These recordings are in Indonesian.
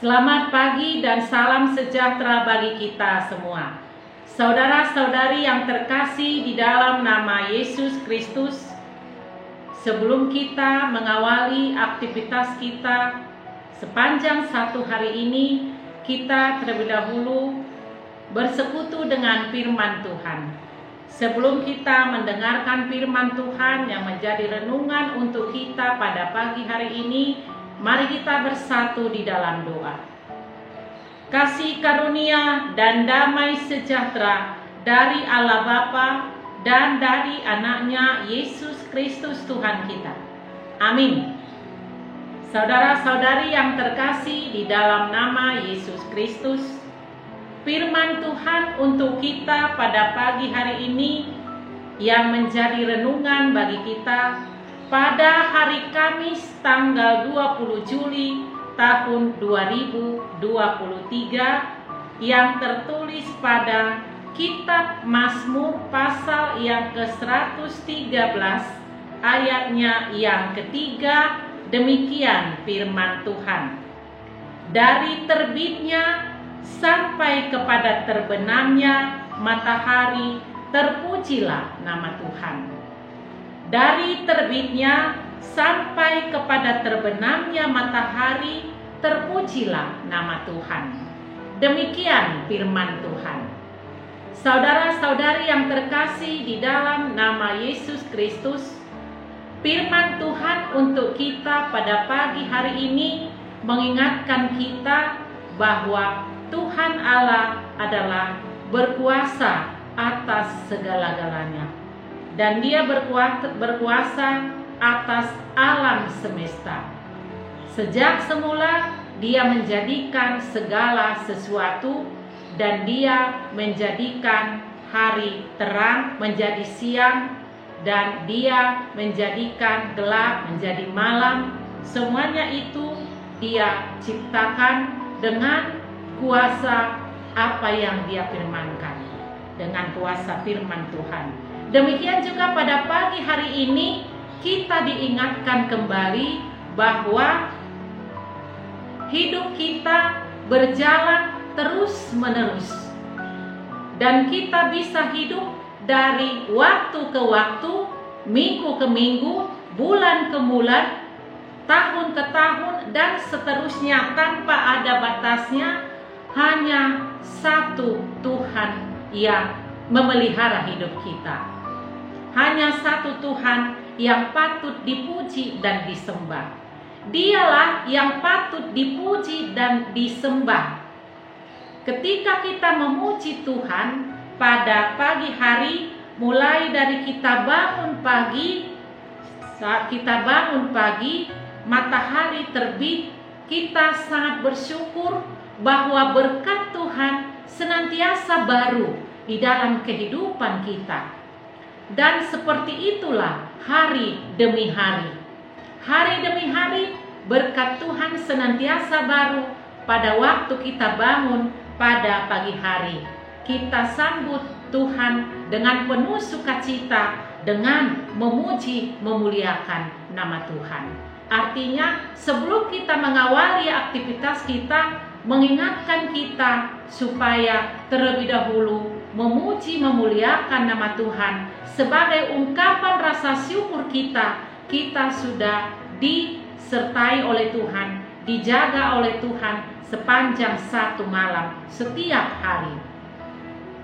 Selamat pagi dan salam sejahtera bagi kita semua. Saudara-saudari yang terkasih di dalam nama Yesus Kristus, sebelum kita mengawali aktivitas kita sepanjang satu hari ini, kita terlebih dahulu bersekutu dengan firman Tuhan. Sebelum kita mendengarkan firman Tuhan yang menjadi renungan untuk kita pada pagi hari ini, mari kita bersatu di dalam doa. Kasih karunia dan damai sejahtera dari Allah Bapa dan dari anaknya Yesus Kristus Tuhan kita. Amin. Saudara-saudari yang terkasih di dalam nama Yesus Kristus, firman Tuhan untuk kita pada pagi hari ini yang menjadi renungan bagi kita pada hari Kamis tanggal 20 Juli tahun 2023 yang tertulis pada Kitab Mazmur pasal yang ke-113 ayatnya yang ketiga. Demikian firman Tuhan. Dari terbitnya sampai kepada terbenamnya matahari, terpujilah nama Tuhan. Dari terbitnya sampai kepada terbenamnya matahari, terpujilah nama Tuhan. Demikian firman Tuhan. Saudara-saudari yang terkasih di dalam nama Yesus Kristus, firman Tuhan untuk kita pada pagi hari ini mengingatkan kita bahwa Tuhan Allah adalah berkuasa atas segala-galanya. Dan Dia berkuasa atas alam semesta. Sejak semula Dia menjadikan segala sesuatu, dan Dia menjadikan hari terang menjadi siang, dan Dia menjadikan gelap menjadi malam. Semuanya itu Dia ciptakan dengan kuasa apa yang Dia firmankan, dengan kuasa firman Tuhan. Demikian juga pada pagi hari ini kita diingatkan kembali bahwa hidup kita berjalan terus-menerus, dan kita bisa hidup dari waktu ke waktu, minggu ke minggu, bulan ke bulan, tahun ke tahun, dan seterusnya tanpa ada batasnya. Hanya satu Tuhan yang memelihara hidup kita. Hanya satu Tuhan yang patut dipuji dan disembah. Dialah yang patut dipuji dan disembah. Ketika kita memuji Tuhan pada pagi hari, mulai dari kita bangun pagi, saat kita bangun pagi, matahari terbit, kita sangat bersyukur bahwa berkat Tuhan senantiasa baru di dalam kehidupan kita. Dan seperti itulah hari demi hari. Hari demi hari berkat Tuhan senantiasa baru pada waktu kita bangun pada pagi hari. Kita sambut Tuhan dengan penuh sukacita, dengan memuji, memuliakan nama Tuhan. Artinya sebelum kita mengawali aktivitas kita, mengingatkan kita supaya terlebih dahulu memuji, memuliakan nama Tuhan sebagai ungkapan rasa syukur kita. Kita sudah disertai oleh Tuhan, dijaga oleh Tuhan sepanjang satu malam setiap hari.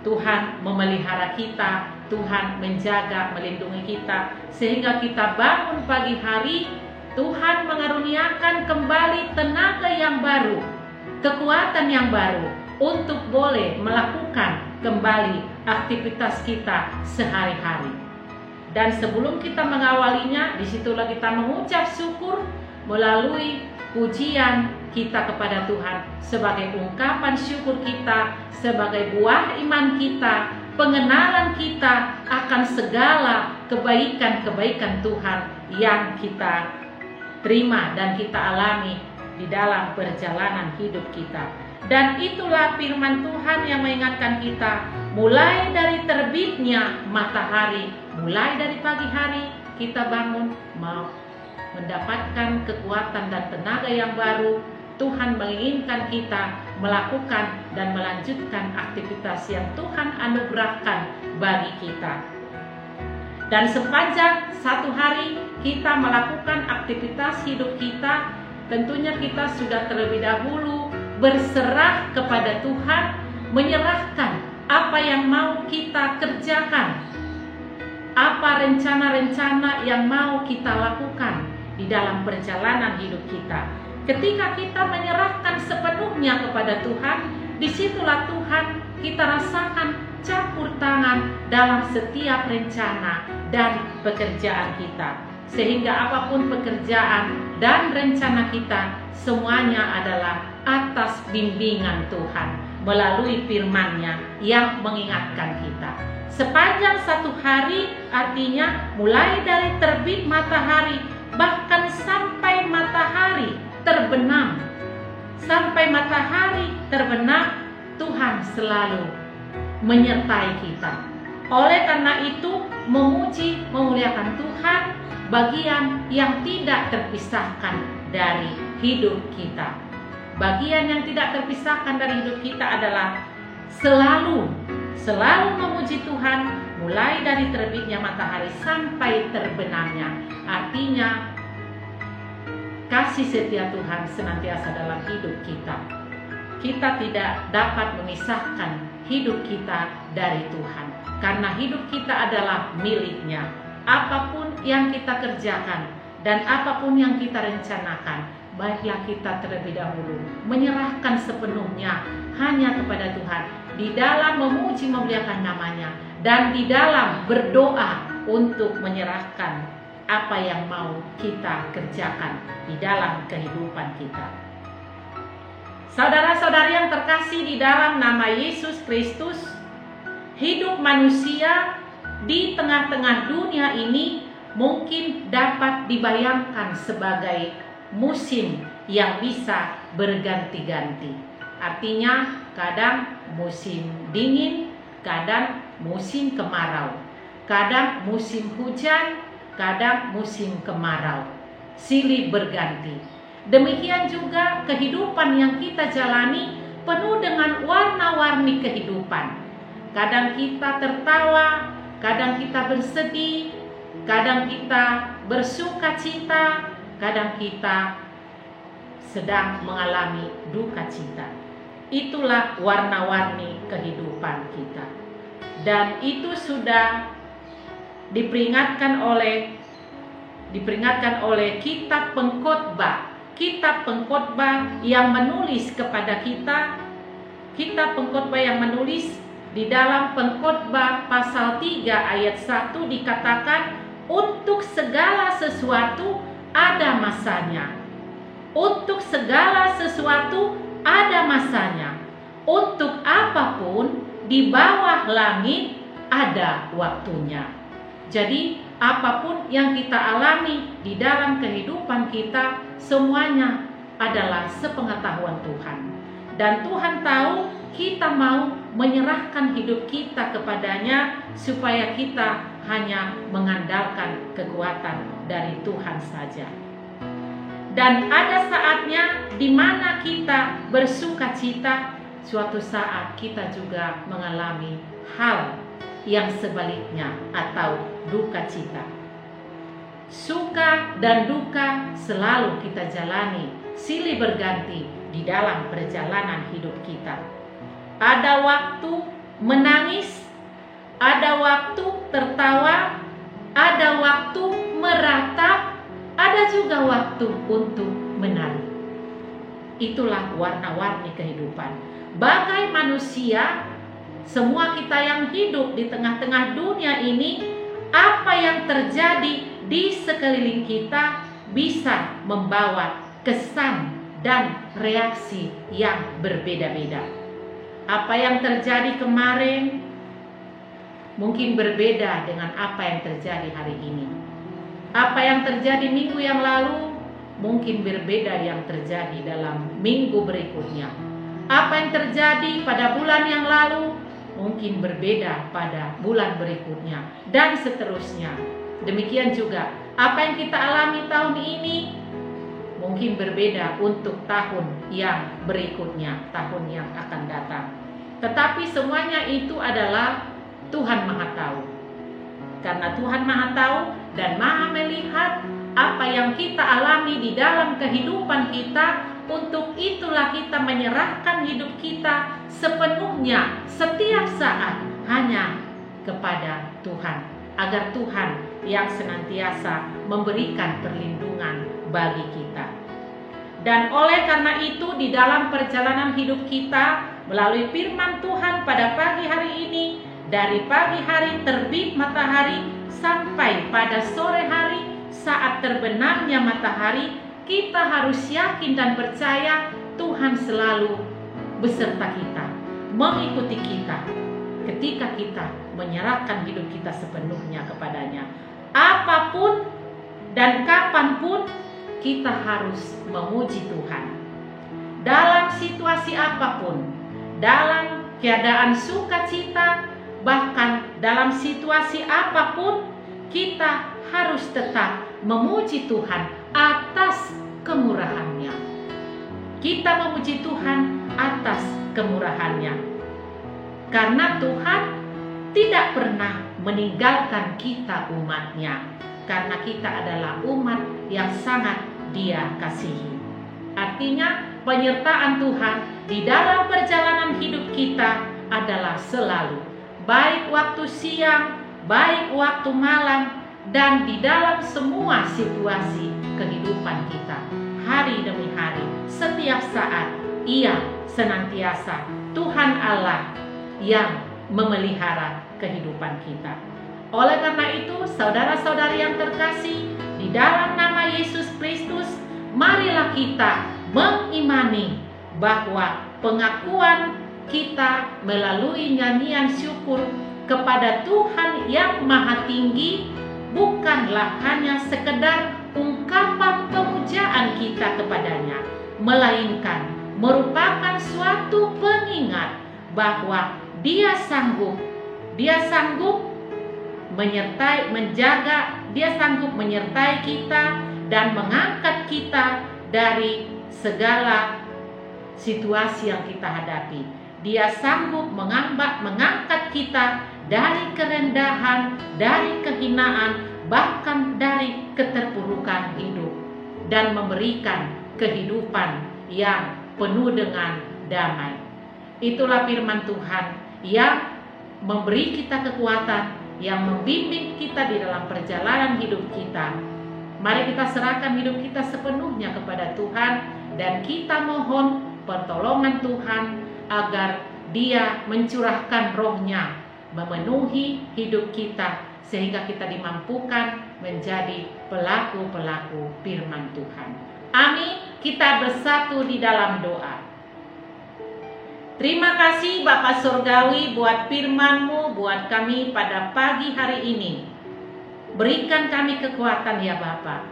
Tuhan memelihara kita, Tuhan menjaga, melindungi kita, sehingga kita bangun pagi hari, Tuhan mengaruniakan kembali tenaga yang baru, kekuatan yang baru untuk boleh melakukan kembali aktivitas kita sehari-hari. Dan sebelum kita mengawalinya, disitulah kita mengucap syukur melalui pujian kita kepada Tuhan sebagai ungkapan syukur kita, sebagai buah iman kita, pengenalan kita akan segala kebaikan-kebaikan Tuhan yang kita terima dan kita alami di dalam perjalanan hidup kita. Dan itulah firman Tuhan yang mengingatkan kita, mulai dari terbitnya matahari, mulai dari pagi hari kita bangun mau mendapatkan kekuatan dan tenaga yang baru. Tuhan menginginkan kita melakukan dan melanjutkan aktivitas yang Tuhan anugerahkan bagi kita. Dan sepanjang satu hari kita melakukan aktivitas hidup kita, tentunya kita sudah terlebih dahulu berserah kepada Tuhan, menyerahkan apa yang mau kita kerjakan, apa rencana-rencana yang mau kita lakukan di dalam perjalanan hidup kita. Ketika kita menyerahkan sepenuhnya kepada Tuhan, disitulah Tuhan kita rasakan campur tangan dalam setiap rencana dan pekerjaan kita. Sehingga apapun pekerjaan dan rencana kita, semuanya adalah atas bimbingan Tuhan melalui firman-Nya yang mengingatkan kita. Sepanjang satu hari, artinya mulai dari terbit matahari bahkan sampai matahari terbenam. Sampai matahari terbenam, Tuhan selalu menyertai kita. Oleh karena itu, memuji, memuliakan Tuhan bagian yang tidak terpisahkan dari hidup kita. Bagian yang tidak terpisahkan dari hidup kita adalah selalu memuji Tuhan, mulai dari terbitnya matahari sampai terbenamnya. Artinya kasih setia Tuhan senantiasa dalam hidup kita. Kita tidak dapat memisahkan hidup kita dari Tuhan, karena hidup kita adalah milik-Nya. Apapun yang kita kerjakan dan apapun yang kita rencanakan, baiklah kita terlebih dahulu menyerahkan sepenuhnya hanya kepada Tuhan, di dalam memuji memuliakan nama-Nya, dan di dalam berdoa untuk menyerahkan apa yang mau kita kerjakan di dalam kehidupan kita. Saudara-saudari yang terkasih di dalam nama Yesus Kristus, hidup manusia di tengah-tengah dunia ini mungkin dapat dibayangkan sebagai musim yang bisa berganti-ganti. Artinya kadang musim dingin, kadang musim kemarau, kadang musim hujan, kadang musim kemarau, silih berganti. Demikian juga kehidupan yang kita jalani penuh dengan warna-warni kehidupan. Kadang kita tertawa, kadang kita bersedih, kadang kita bersuka cita, kadang kita sedang mengalami duka cita. Itulah warna-warni kehidupan kita. Dan itu sudah diperingatkan oleh kitab pengkhotbah. Kitab pengkhotbah yang menulis kepada kita, kitab pengkhotbah yang menulis di dalam pengkhotbah pasal 3 ayat 1 dikatakan, untuk segala sesuatu ada masanya. Untuk segala sesuatu ada masanya. Untuk apapun di bawah langit ada waktunya. Jadi apapun yang kita alami di dalam kehidupan kita, semuanya adalah sepengetahuan Tuhan. Dan Tuhan tahu kita mau menyerahkan hidup kita kepadanya, supaya kita hanya mengandalkan kekuatan dari Tuhan saja. Dan ada saatnya di mana kita bersuka cita, suatu saat kita juga mengalami hal yang sebaliknya atau duka cita. Suka dan duka selalu kita jalani, silih berganti di dalam perjalanan hidup kita. Ada waktu menangis, ada waktu tertawa, ada waktu meratap, ada juga waktu untuk menari. Itulah warna-warni kehidupan. Bagai manusia, semua kita yang hidup di tengah-tengah dunia ini, apa yang terjadi di sekeliling kita bisa membawa kesan dan reaksi yang berbeda-beda. Apa yang terjadi kemarin mungkin berbeda dengan apa yang terjadi hari ini. Apa yang terjadi minggu yang lalu mungkin berbeda yang terjadi dalam minggu berikutnya. Apa yang terjadi pada bulan yang lalu mungkin berbeda pada bulan berikutnya, dan seterusnya. Demikian juga apa yang kita alami tahun ini mungkin berbeda untuk tahun yang berikutnya, tahun yang akan datang. Tetapi semuanya itu adalah Tuhan Maha Tahu. Karena Tuhan Maha Tahu dan Maha melihat apa yang kita alami di dalam kehidupan kita, untuk itulah kita menyerahkan hidup kita sepenuhnya setiap saat hanya kepada Tuhan, agar Tuhan yang senantiasa memberikan perlindungan bagi kita. Dan oleh karena itu, di dalam perjalanan hidup kita melalui firman Tuhan pada pagi hari ini, dari pagi hari terbit matahari sampai pada sore hari saat terbenamnya matahari, kita harus yakin dan percaya Tuhan selalu beserta kita, mengikuti kita ketika kita menyerahkan hidup kita sepenuhnya kepadanya. Apapun dan kapanpun kita harus memuji Tuhan. Dalam situasi apapun, dalam keadaan sukacita, bahkan dalam situasi apapun, kita harus tetap memuji Tuhan atas kemurahan-Nya. Kita memuji Tuhan atas kemurahan-Nya. Karena Tuhan tidak pernah meninggalkan kita umat-Nya. Karena kita adalah umat yang sangat Dia kasihi. Artinya penyertaan Tuhan di dalam perjalanan hidup kita adalah selalu, baik waktu siang, baik waktu malam, dan di dalam semua situasi kehidupan kita, hari demi hari, setiap saat, Ia senantiasa Tuhan Allah yang memelihara kehidupan kita. Oleh karena itu, saudara-saudari yang terkasih, di dalam nama Yesus Kristus, marilah kita mengimani bahwa pengakuan kita melalui nyanyian syukur kepada Tuhan yang Maha Tinggi bukanlah hanya sekedar ungkapan pemujaan kita kepadanya, melainkan merupakan suatu pengingat bahwa Dia sanggup menyertai kita dan mengangkat kita dari segala situasi yang kita hadapi. Dia sanggup mengangkat kita dari kerendahan, dari kehinaan, bahkan dari keterpurukan hidup, dan memberikan kehidupan yang penuh dengan damai. Itulah firman Tuhan yang memberi kita kekuatan, yang membimbing kita di dalam perjalanan hidup kita. Mari kita serahkan hidup kita sepenuhnya kepada Tuhan, dan kita mohon pertolongan Tuhan agar Dia mencurahkan Roh-Nya memenuhi hidup kita, sehingga kita dimampukan menjadi pelaku-pelaku firman Tuhan. Amin. Kita bersatu di dalam doa. Terima kasih Bapa Surgawi buat firman-Mu buat kami pada pagi hari ini. Berikan kami kekuatan ya Bapa.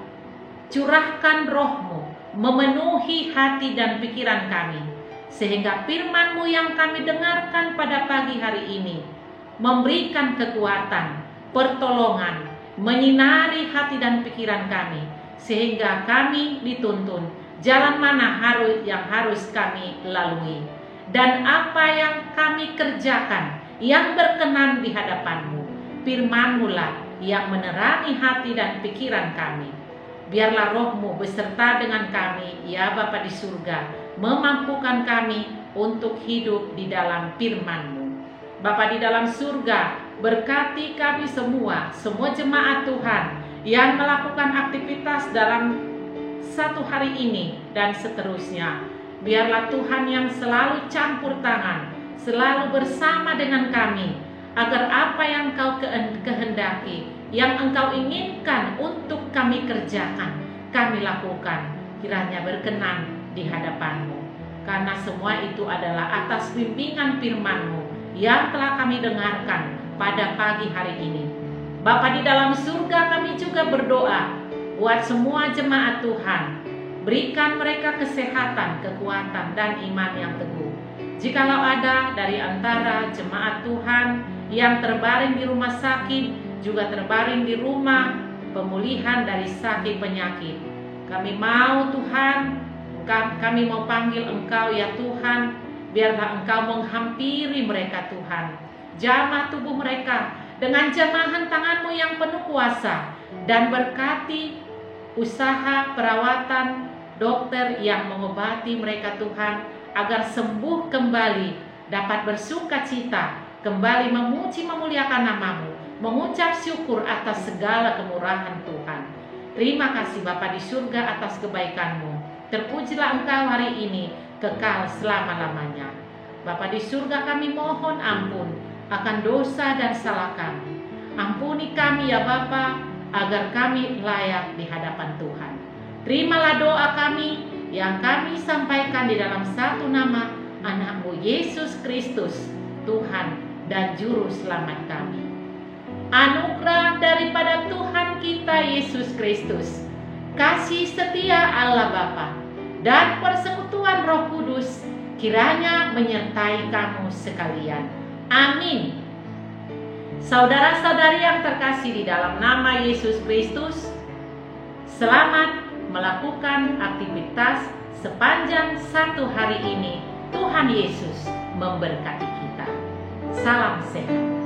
Curahkan Roh-Mu memenuhi hati dan pikiran kami, sehingga firman-Mu yang kami dengarkan pada pagi hari ini memberikan kekuatan, pertolongan, menyinari hati dan pikiran kami, sehingga kami dituntun jalan mana yang harus kami lalui, dan apa yang kami kerjakan yang berkenan di hadapan-Mu. Firman-Mu lah yang menerangi hati dan pikiran kami. Biarlah Roh-Mu beserta dengan kami, ya Bapa di surga, memampukan kami untuk hidup di dalam firman-Mu. Bapa di dalam surga, berkati kami semua jemaat Tuhan yang melakukan aktivitas dalam satu hari ini dan seterusnya. Biarlah Tuhan yang selalu campur tangan, selalu bersama dengan kami, agar apa yang Engkau kehendaki, yang Engkau inginkan untuk kami kerjakan, kami lakukan, kiranya berkenan di hadapan-Mu. Karena semua itu adalah atas bimbingan firman-Mu yang telah kami dengarkan pada pagi hari ini. Bapa di dalam surga, kami juga berdoa buat semua jemaat Tuhan. Berikan mereka kesehatan, kekuatan, dan iman yang teguh. Jikalau ada dari antara jemaat Tuhan yang terbaring di rumah sakit, juga terbaring di rumah pemulihan dari sakit penyakit, Kami mau Tuhan, kami mau panggil Engkau ya Tuhan. Biarlah Engkau menghampiri mereka Tuhan. Jamah tubuh mereka dengan jamahan tangan-Mu yang penuh kuasa. Dan berkati usaha perawatan dokter yang mengobati mereka Tuhan, agar sembuh kembali, dapat bersuka cita, kembali memuji memuliakan nama-Mu, mengucap syukur atas segala kemurahan Tuhan. Terima kasih Bapa di surga atas kebaikan-Mu. Terpujilah Engkau hari ini, kekal selama-lamanya. Bapa di surga, kami mohon ampun akan dosa dan salah kami. Ampuni kami ya Bapa, agar kami layak di hadapan Tuhan. Terimalah doa kami yang kami sampaikan di dalam satu nama anak-Mu Yesus Kristus, Tuhan dan Juru Selamat kami. Anugerah daripada Tuhan kita Yesus Kristus, kasih setia Allah Bapa, dan persekutuan Roh Kudus kiranya menyertai kamu sekalian. Amin. Saudara-saudari yang terkasih di dalam nama Yesus Kristus, selamat melakukan aktivitas sepanjang satu hari ini. Tuhan Yesus memberkati kita. Salam sehat.